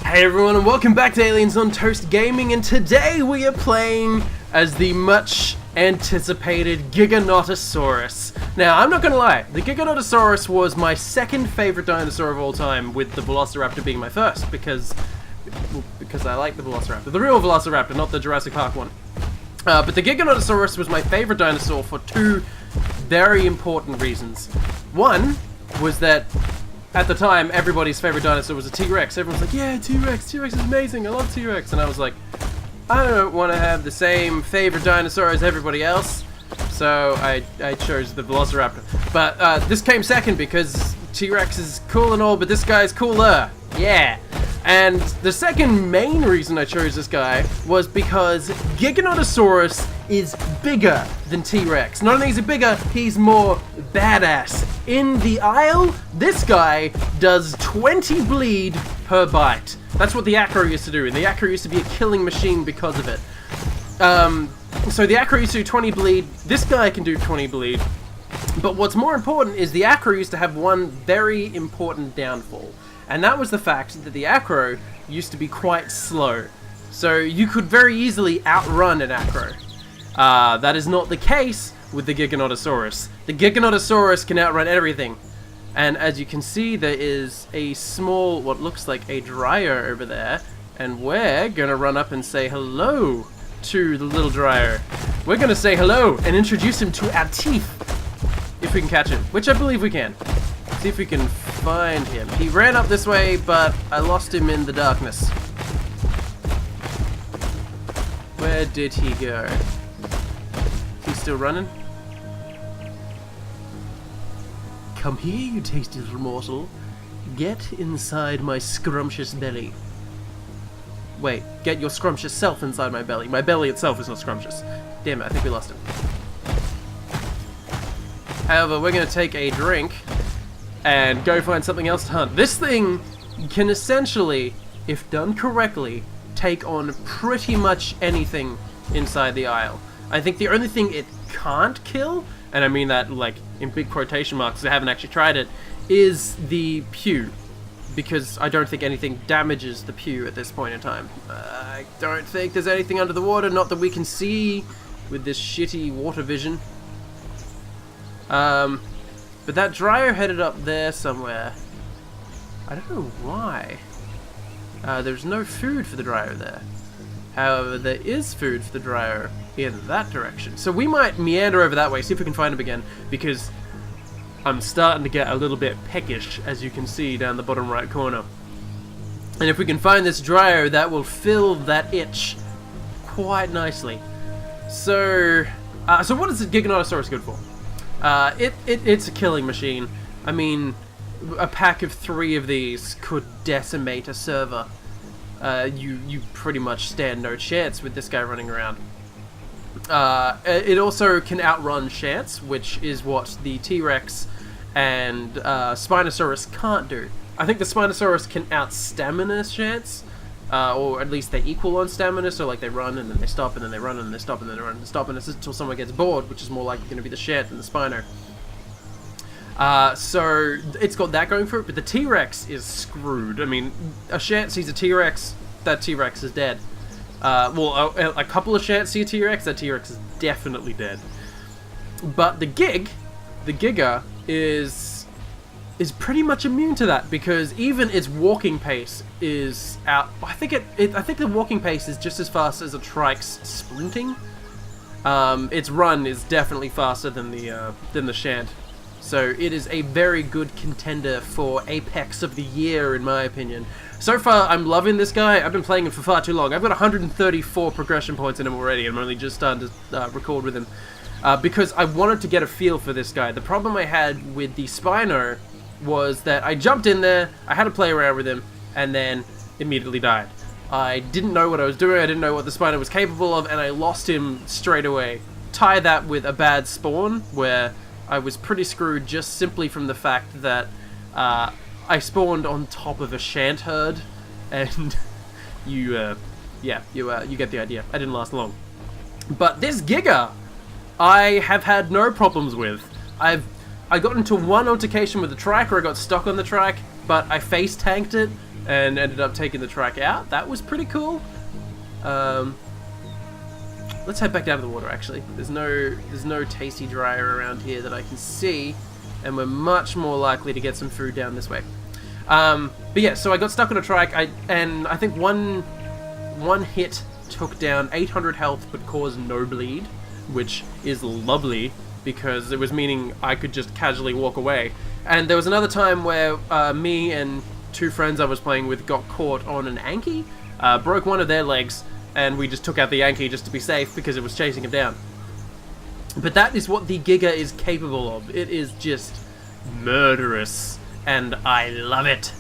Hey everyone, and welcome back to Aliens on Toast Gaming, and today we are playing as the much anticipated GIGA. Now, I'm not gonna lie, the GIGA was my second favorite dinosaur of all time, with the Velociraptor being my first, because I like the Velociraptor. The real Velociraptor, not the Jurassic Park one. But the GIGA was my favorite dinosaur for two very important reasons. One was that at the time, everybody's favorite dinosaur was a T-Rex. Everyone's like, yeah, T-Rex is amazing, I love T-Rex. And I was like, I don't want to have the same favorite dinosaur as everybody else. So I chose the Velociraptor. But this came second because T-Rex is cool and all, but this guy's cooler. Yeah. And the second main reason I chose this guy was because GIGA is bigger than T-Rex. Not only is he bigger, he's more badass. In the aisle, this guy does 20 bleed per bite. That's what the Acro used to do, and the Acro used to be a killing machine because of it. So the Acro used to do 20 bleed, this guy can do 20 bleed. But what's more important is the Acro used to have one very important downfall. And that was the fact that the Acro used to be quite slow. So you could very easily outrun an Acro. That is not the case with the GIGA. The GIGA can outrun everything. And as you can see, there is a small, what looks like a dryer over there. And we're gonna run up and say hello to the little dryer. We're gonna say hello and introduce him to our teeth. If we can catch him, which I believe we can. See if we can find him. He ran up this way, but I lost him in the darkness. Where did he go? Is he still running? Come here, you tasty little mortal. Get inside my scrumptious belly. Wait, get your scrumptious self inside my belly. My belly itself is not scrumptious. Damn it, I think we lost him. However, we're going to take a drink and go find something else to hunt. This thing can essentially, if done correctly, take on pretty much anything inside the aisle. I think the only thing it can't kill, and I mean that like in big quotation marks, I haven't actually tried it, is the pew. Because I don't think anything damages the pew at this point in time. I don't think there's anything under the water, not that we can see with this shitty water vision. But that dryer headed up there somewhere. I don't know why. There's no food for the dryer there. However, there is food for the dryer in that direction. So we might meander over that way, see if we can find him again, because I'm starting to get a little bit peckish, as you can see down the bottom right corner. And if we can find this dryer, that will fill that itch quite nicely. So what is the GIGA good for? It's a killing machine. I mean, a pack of 3 of these could decimate a server. You pretty much stand no chance with this guy running around. It also can outrun chance, which is what the T-Rex and Spinosaurus can't do. I think the Spinosaurus can out-stamina chance, or at least they equal on stamina, so like they run and then they stop and then they run and they stop and then they run and they stop, and it's until someone gets bored, which is more likely going to be the Shant than the Spino. So it's got that going for it, but the T-Rex is screwed. I mean, a Shant sees a T-Rex, that T-Rex is dead. Well, a couple of Shants see a T-Rex, that T-Rex is definitely dead. But the Giga is pretty much immune to that, because even its walking pace is out. I think the walking pace is just as fast as a Trike's sprinting. Its run is definitely faster than the Shant. So it is a very good contender for Apex of the Year, in my opinion. So far, I'm loving this guy. I've been playing him for far too long. I've got 134 progression points in him already, and I'm only just starting to record with him. Because I wanted to get a feel for this guy. The problem I had with the Spino was that I jumped in there, I had to play around with him, and then immediately died. I didn't know what I was doing, I didn't know what the Spino was capable of, and I lost him straight away. Tie that with a bad spawn, where I was pretty screwed just simply from the fact that I spawned on top of a Shant herd, and you get the idea. I didn't last long. But this Giga, I have had no problems with. I got into one altercation with the track where I got stuck on the track, but I face tanked it, and ended up taking the trike out. That was pretty cool. Let's head back down to the water, actually. There's no tasty dryer around here that I can see, and we're much more likely to get some food down this way. But yeah, so I got stuck on a trike, and I think one hit took down 800 health but caused no bleed, which is lovely, because it was meaning I could just casually walk away. And there was another time where me and two friends I was playing with got caught on an Anki, broke one of their legs, and we just took out the Yankee just to be safe because it was chasing him down. But that is what the Giga is capable of. It is just murderous, and I love it.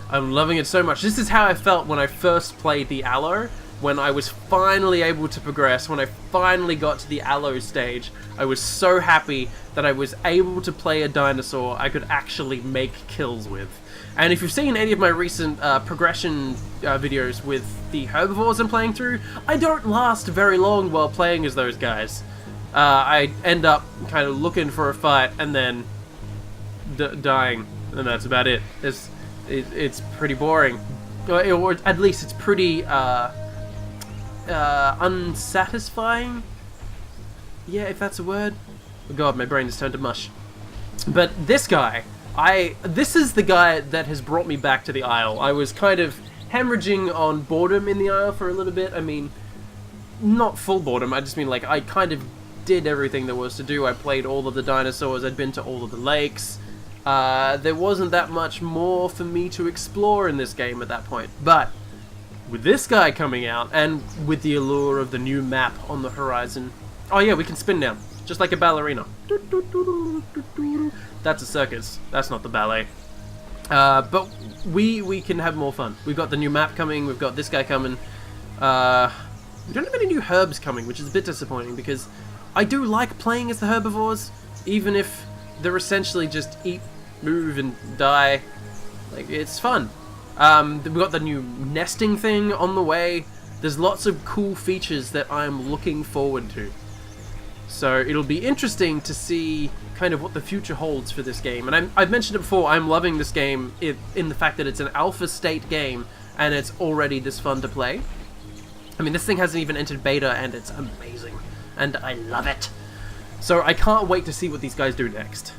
I'm loving it so much. This is how I felt when I first played the Allo, when I was finally able to progress, when I finally got to the Allo stage. I was so happy that I was able to play a dinosaur I could actually make kills with. And if you've seen any of my recent progression videos with the herbivores I'm playing through, I don't last very long while playing as those guys. I end up kind of looking for a fight and then dying, and that's about it. It's pretty boring. Or at least it's pretty unsatisfying? Yeah, if that's a word. Oh god, my brain has turned to mush. But this guy... this is the guy that has brought me back to the Isle. I was kind of hemorrhaging on boredom in the Isle for a little bit. I mean, not full boredom, I just mean like I kind of did everything there was to do. I played all of the dinosaurs, I'd been to all of the lakes. There wasn't that much more for me to explore in this game at that point. But with this guy coming out, and with the allure of the new map on the horizon... Oh yeah, we can spin down, just like a ballerina. That's a circus. That's not the ballet. But we can have more fun. We've got the new map coming. We've got this guy coming. We don't have any new herbs coming, which is a bit disappointing because I do like playing as the herbivores, even if they're essentially just eat, move, and die. Like, it's fun. We've got the new nesting thing on the way. There's lots of cool features that I'm looking forward to. So it'll be interesting to see kind of what the future holds for this game. And I've mentioned it before, I'm loving this game in the fact that it's an alpha state game and it's already this fun to play. I mean, this thing hasn't even entered beta and it's amazing. And I love it. So I can't wait to see what these guys do next.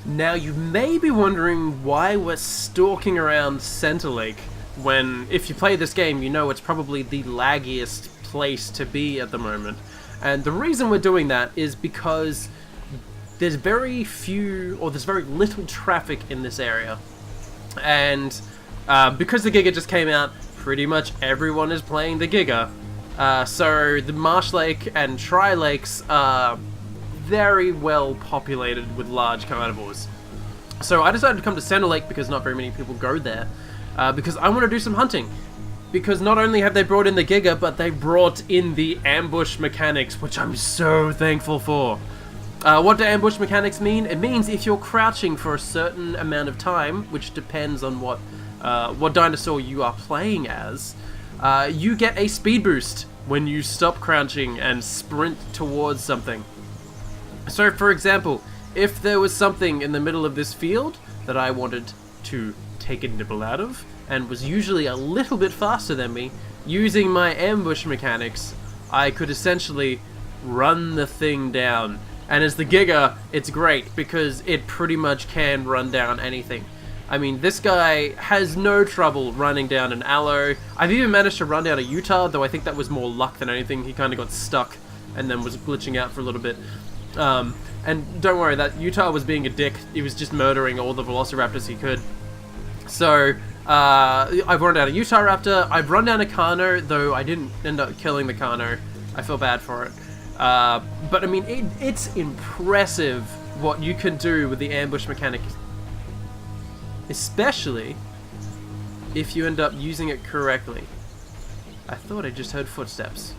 Now you may be wondering why we're stalking around Center Lake when, if you play this game, you know it's probably the laggiest place to be at the moment. And the reason we're doing that is because there's very little traffic in this area. And because the Giga just came out, pretty much everyone is playing the Giga. So the Marsh Lake and Tri Lakes are very well populated with large carnivores. So I decided to come to Center Lake because not very many people go there. Because I want to do some hunting. Because not only have they brought in the Giga, but they brought in the ambush mechanics, which I'm so thankful for. What do ambush mechanics mean? It means if you're crouching for a certain amount of time, which depends on what dinosaur you are playing as, you get a speed boost when you stop crouching and sprint towards something. So, for example, if there was something in the middle of this field that I wanted to take a nibble out of, and was usually a little bit faster than me, using my ambush mechanics, I could essentially run the thing down. And as the Giga, it's great, because it pretty much can run down anything. I mean, this guy has no trouble running down an Allo. I've even managed to run down a Utah, though I think that was more luck than anything. He kind of got stuck, and then was glitching out for a little bit. And don't worry, that Utah was being a dick. He was just murdering all the velociraptors he could. So, I've run down a Utah Raptor, I've run down a Carno, though I didn't end up killing the Carno. I feel bad for it. But I mean, it's impressive what you can do with the ambush mechanic. Especially if you end up using it correctly. I thought I just heard footsteps.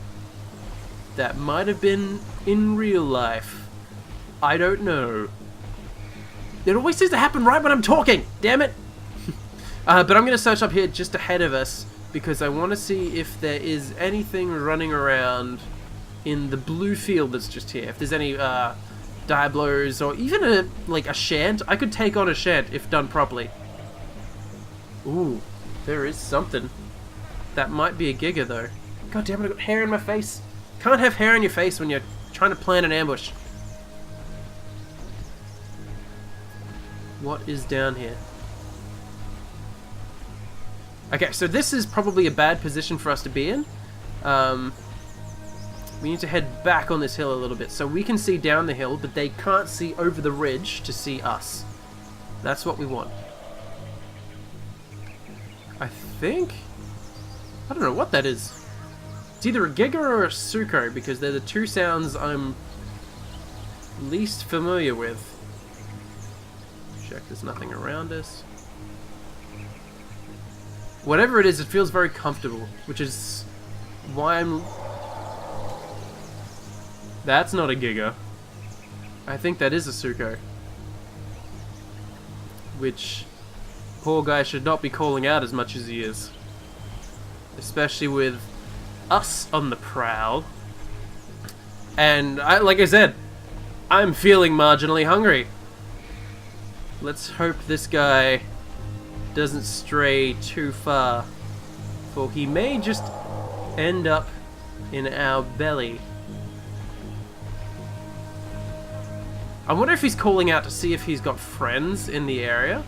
That might have been in real life. I don't know. It always seems to happen right when I'm talking, damn it! But I'm going to search up here just ahead of us because I want to see if there is anything running around in the blue field that's just here. If there's any Diablos or even a shant. I could take on a shant if done properly. Ooh, There is something. That might be a Giga though. God damn it, I got hair in my face. Can't have hair in your face when you're trying to plan an ambush. What is down here? Okay, so this is probably a bad position for us to be in. We need to head back on this hill a little bit so we can see down the hill, but they can't see over the ridge to see us. That's what we want. I think... I don't know what that is. It's either a Giga or a Suko, because they're the two sounds I'm least familiar with. Check there's nothing around us. Whatever it is, it feels very comfortable, which is why I'm... That's not a Giga. I think that is a Suko. Which, poor guy should not be calling out as much as he is. Especially with us on the prowl. And, like I said, I'm feeling marginally hungry. Let's hope this guy doesn't stray too far, for he may just end up in our belly. I wonder if he's calling out to see if he's got friends in the area,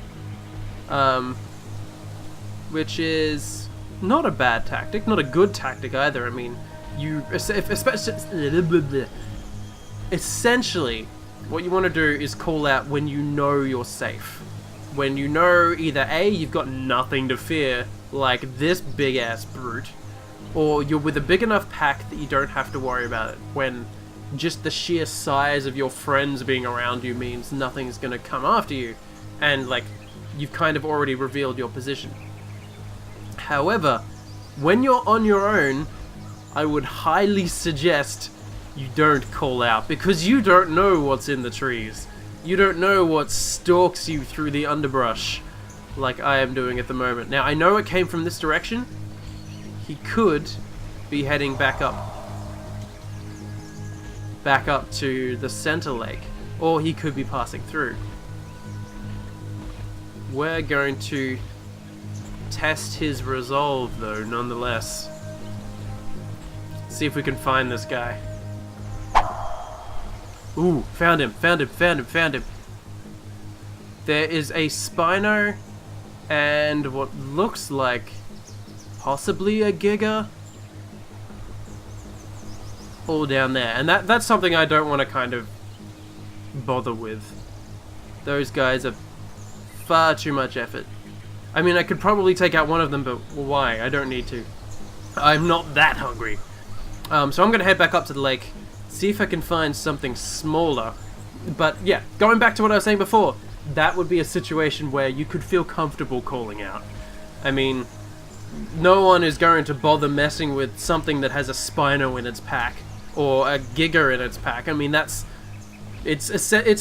which is not a bad tactic, not a good tactic either. I mean, you essentially what you want to do is call out when you know you're safe. When you know either A, you've got nothing to fear, like this big ass brute, or you're with a big enough pack that you don't have to worry about it. When just the sheer size of your friends being around you means nothing's gonna come after you, and like, you've kind of already revealed your position. However, when you're on your own, I would highly suggest you don't call out, because you don't know what's in the trees. You don't know what stalks you through the underbrush, like I am doing at the moment. Now, I know it came from this direction. He could be heading back up to the center lake, or he could be passing through. We're going to test his resolve, though, nonetheless. See if we can find this guy. Ooh, found him. There is a Spino and what looks like possibly a Giga all down there. And that's something I don't want to kind of bother with. Those guys are far too much effort. I mean, I could probably take out one of them, but why? I don't need to. I'm not that hungry. So I'm going to head back up to the lake, see if I can find something smaller. But yeah, going back to what I was saying before, that would be a situation where you could feel comfortable calling out. I mean, no one is going to bother messing with something that has a Spino in its pack, or a Giga in its pack. I mean, it's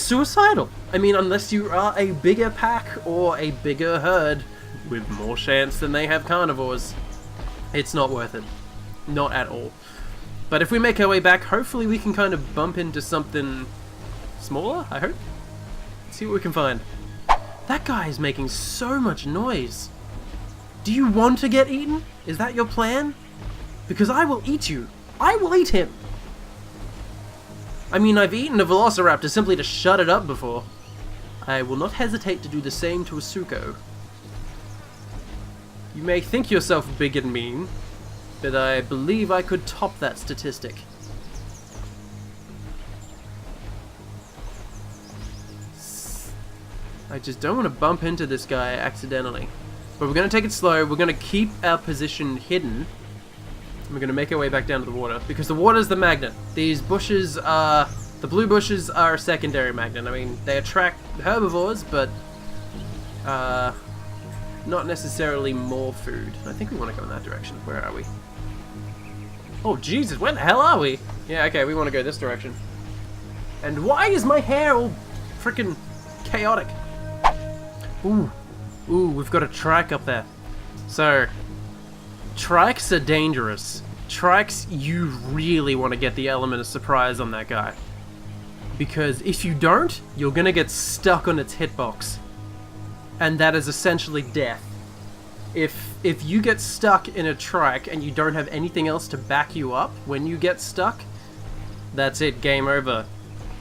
suicidal. I mean, unless you are a bigger pack or a bigger herd with more chance than they have carnivores, it's not worth it. Not at all. But if we make our way back, hopefully we can kind of bump into something smaller, I hope. Let's see what we can find. That guy is making so much noise. Do you want to get eaten? Is that your plan? Because I will eat you. I will eat him. I mean, I've eaten a velociraptor simply to shut it up before. I will not hesitate to do the same to a Suko. You may think yourself big and mean, but I believe I could top that statistic. I just don't want to bump into this guy accidentally. But we're going to take it slow, we're going to keep our position hidden. We're going to make our way back down to the water, because the water's the magnet. These bushes are... the blue bushes are a secondary magnet. I mean, they attract herbivores, but... not necessarily more food. I think we want to go in that direction. Where are we? Oh, Jesus, where the hell are we? Yeah, okay, we want to go this direction. And why is my hair all freaking chaotic? Ooh, we've got a trike up there. So, trikes are dangerous. Trikes, you really want to get the element of surprise on that guy. Because if you don't, you're going to get stuck on its hitbox. And that is essentially death. if you get stuck in a trike and you don't have anything else to back you up when you get stuck, that's it, game over.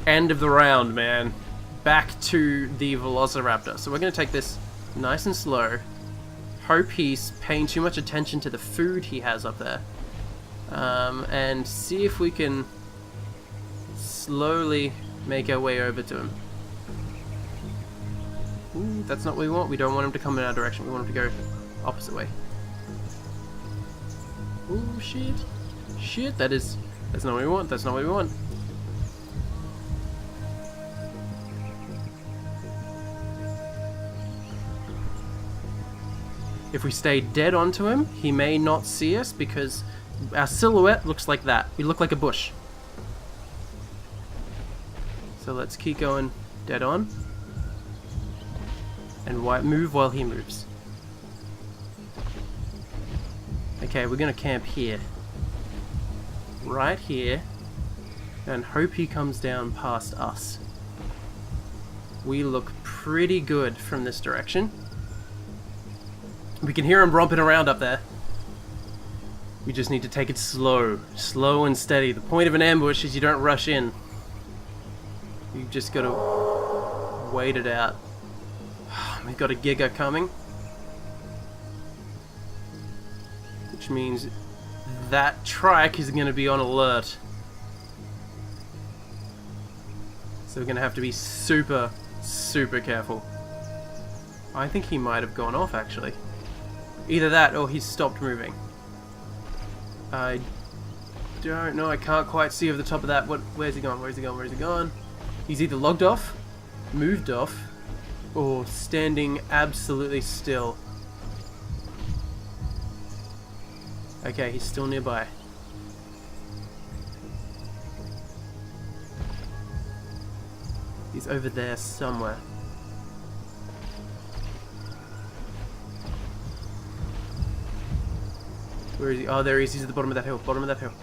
End of the round, man. Back to the Velociraptor. So we're going to take this nice and slow. Hope he's paying too much attention to the food he has up there. And see if we can slowly make our way over to him. Ooh, that's not what we want. We don't want him to come in our direction. We want him to go opposite way. Ooh, shit. Shit, that's not what we want. That's not what we want. If we stay dead onto him, he may not see us because our silhouette looks like that. We look like a bush. So let's keep going dead on. And move while he moves. Okay, we're gonna camp here. Right here. And hope he comes down past us. We look pretty good from this direction. We can hear him romping around up there. We just need to take it slow. Slow and steady. The point of an ambush is you don't rush in. You've just got to wait it out. We've got a Giga coming. Which means that trike is going to be on alert. So we're going to have to be super, super careful. I think he might have gone off, actually. Either that or he's stopped moving. I don't know. I can't quite see over the top of that. Where's he gone? Where's he gone? Where's he gone? He's either logged off, moved off, or standing absolutely still. Okay, he's still nearby. He's over there somewhere. Where is he? Oh, there he is. He's at the bottom of that hill. Bottom of that hill.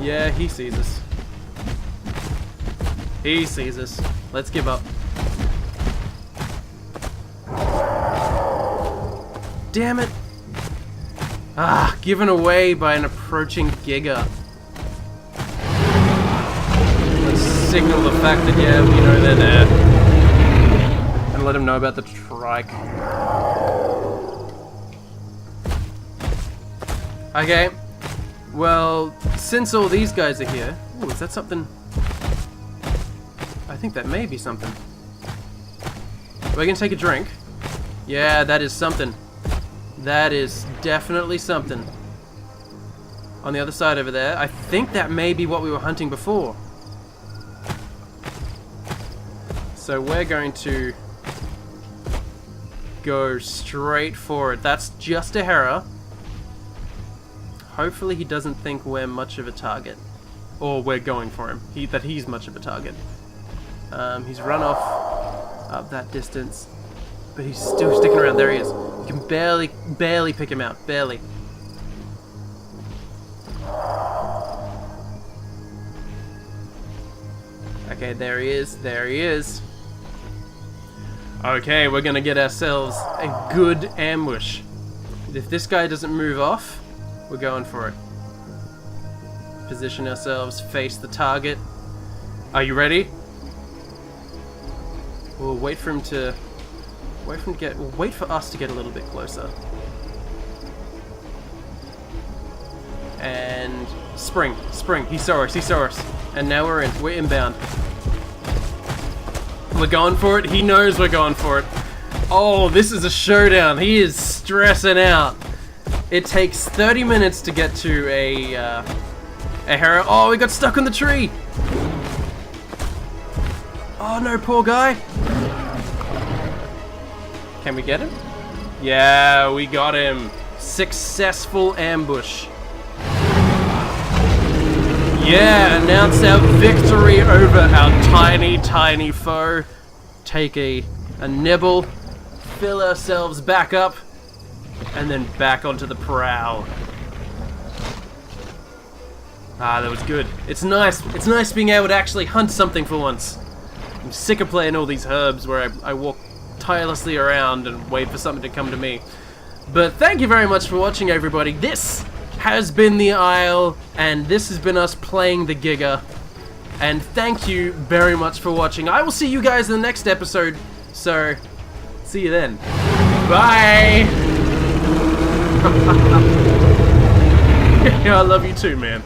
Yeah, he sees us. He sees us. Let's give up. Damn it! Ah, given away by an approaching Giga. Let's signal the fact that, yeah, we know they're there. And let him know about the trike. Okay. Well, since all these guys are here... Ooh, is that something? I think that may be something. We're gonna take a drink. Yeah, that is something. That is definitely something. On the other side over there, I think that may be what we were hunting before. So we're going to go straight for it. That's just a Hera. Hopefully he doesn't think we're much of a target. Or we're going for him. That he's much of a target. He's run off up that distance. But he's still sticking around. There he is. You can barely pick him out. Barely. Okay, there he is. There he is. Okay, we're gonna get ourselves a good ambush. If this guy doesn't move off, we're going for it. Position ourselves, face the target. Are you ready? We'll wait for him to... We'll wait for us to get a little bit closer. And... Spring. He saw us. And now we're inbound. We're going for it. He knows we're going for it. Oh, this is a showdown. He is stressing out. It takes 30 minutes to get to a Hera. Oh, we got stuck on the tree. Oh no, poor guy. Can we get him? Yeah, we got him. Successful ambush. Yeah, announce our victory over our tiny foe. Take a nibble, fill ourselves back up, and then back onto the prowl. Ah, that was good. It's nice being able to actually hunt something for once. I'm sick of playing all these herbs where I walk tirelessly around and wait for something to come to me. But thank you very much for watching, everybody. This has been the Isle, and this has been us playing the Giga. And thank you very much for watching. I will see you guys in the next episode, so see you then. Bye! I love you too, man.